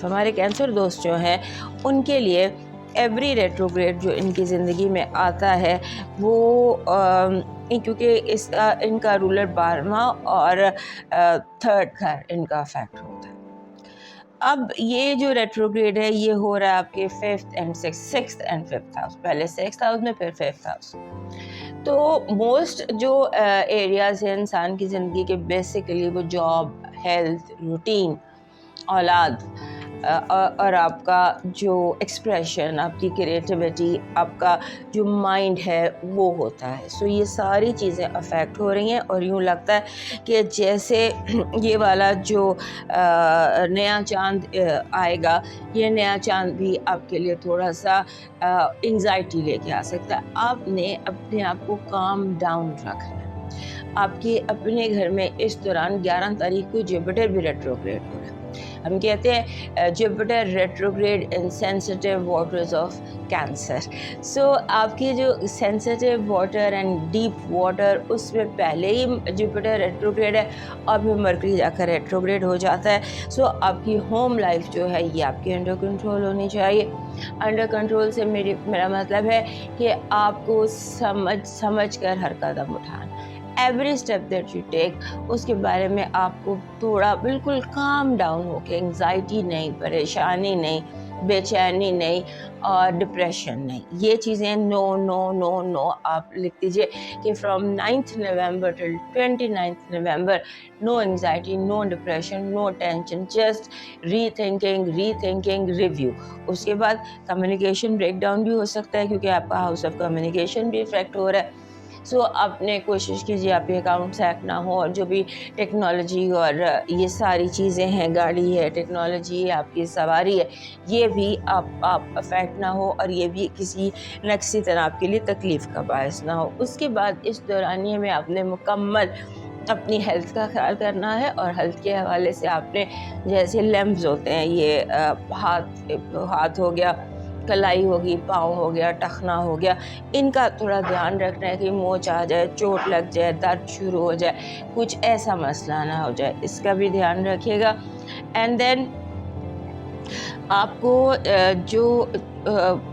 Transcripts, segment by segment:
طرف. ہمارے کینسر دوست جو ہیں ان کے لیے ایوری ریٹروگریڈ جو ان کی زندگی میں آتا ہے وہ کیونکہ ان کا رولر 12واں اور 3rd گھر ان کا افیکٹ ہوتا ہے. اب یہ جو ریٹروگریڈ ہے یہ ہو رہا ہے آپ کے 5th and 6th and 5th house. پہلے 6th ہاؤس میں پھر 5th ہاؤس. تو موسٹ جو ایریاز ہیں انسان کی زندگی کے بیسیکلی وہ جاب، ہیلتھ، روٹین، اولاد اور آپ کا جو ایکسپریشن، آپ کی کریٹیوٹی، آپ کا جو مائنڈ ہے وہ ہوتا ہے. سو یہ ساری چیزیں افیکٹ ہو رہی ہیں اور یوں لگتا ہے کہ جیسے یہ والا جو نیا چاند آئے گا، یہ نیا چاند بھی آپ کے لیے تھوڑا سا انگزائٹی لے کے آ سکتا ہے. آپ نے اپنے آپ کو کام ڈاؤن رکھنا ہے. آپ کے اپنے گھر میں اس دوران 11 تاریخ کو جوپیٹر بھی ریٹروگریڈ ہو رہا ہے. ہم کہتے ہیں Jupiter retrograde in sensitive waters of Cancer. So آپ کی جو sensitive water and deep water اس میں پہلے ہی جوپیٹر ریٹروگریڈ ہے اور پھر مرکری جا کر ریٹروگریڈ ہو جاتا ہے. سو آپ کی ہوم لائف جو ہے یہ آپ کی انڈر کنٹرول ہونی چاہیے. انڈر کنٹرول سے میرا مطلب ہے کہ آپ کو سمجھ کر ہر قدم اٹھانا. Every step that you take اس کے بارے میں آپ کو تھوڑا بالکل کام ڈاؤن ہو کے، انگزائٹی نہیں، پریشانی نہیں، بے چینی نہیں اور ڈپریشن نہیں. یہ چیزیں نو نو نو نو آپ لکھ دیجیے کہ from 9th November till 29th November no anxiety, no depression, no tension, just rethinking review. اس کے بعد کمیونیکیشن بریک ڈاؤن بھی ہو سکتا ہے کیونکہ آپ کا ہاؤس آف کمیونیکیشن بھی افیکٹ ہو رہا ہے. سو آپ نے کوشش کیجیے آپ کے اکاؤنٹس ہیک نہ ہو، اور جو بھی ٹیکنالوجی اور یہ ساری چیزیں ہیں، گاڑی ہے، ٹیکنالوجی ہے، آپ کی سواری ہے، یہ بھی آپ افیکٹ نہ ہو اور یہ بھی کسی نہ کسی طرح آپ کے لیے تکلیف کا باعث نہ ہو. اس کے بعد اس دورانیے میں آپ نے مکمل اپنی ہیلتھ کا خیال کرنا ہے. اور ہیلتھ کے حوالے سے آپ نے جیسے لمبز ہوتے ہیں، یہ ہاتھ ہو گیا، کلائی ہوگی، پاؤں ہو گیا، ٹخنا ہو گیا، ان کا تھوڑا دھیان رکھنا ہے کہ موچ آ جائے، چوٹ لگ جائے، درد شروع ہو جائے، کچھ ایسا مسئلہ نہ ہو جائے. اس کا بھی دھیان رکھیے گا. اینڈ دین آپ کو جو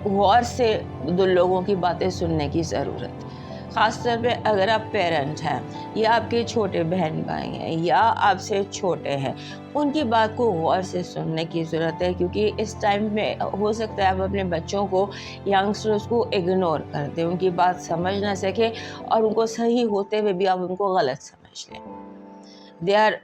غور سے دو لوگوں کی باتیں سننے کی ضرورت ہے. خاص طور پہ اگر آپ پیرنٹ ہیں یا آپ کے چھوٹے بہن بھائی ہیں یا آپ سے چھوٹے ہیں، ان کی بات کو غور سے سننے کی ضرورت ہے. کیونکہ اس ٹائم میں ہو سکتا ہے آپ اپنے بچوں کو، ینگسٹرز کو اگنور کر دیں، ان کی بات سمجھ نہ سکیں اور ان کو صحیح ہوتے ہوئے بھی آپ ان کو غلط سمجھ لیں.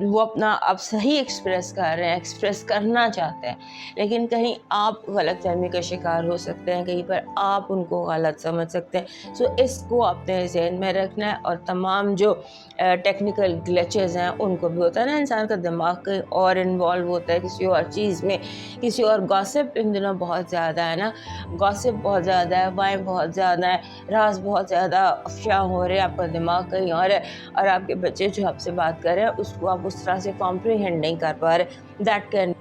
وہ اپنا آپ صحیح ایکسپریس کر رہے ہیں، ایکسپریس کرنا چاہتے ہیں، لیکن کہیں آپ غلط فہمی کا شکار ہو سکتے ہیں، کہیں پر آپ ان کو غلط سمجھ سکتے ہیں. سو اس کو اپنے ذہن میں رکھنا ہے. اور تمام جو ٹیکنیکل گلیچز ہیں ان کو بھی ہوتا ہے نا، انسان کا دماغ کہیں اور انوالو ہوتا ہے کسی اور چیز میں، کسی اور. گاسپ ان دنوں بہت زیادہ ہے نا، گاسپ بہت زیادہ ہے، وائن بہت زیادہ ہے، راز بہت زیادہ افشا ہو رہے ہیں، آپ کا دماغ کہیں اور ہے اور آپ کے بچے جو آپ سے بات کر رہے ہیں اس کو آپ اس طرح سے کمپریہینڈ نہیں کر پا رہے. That can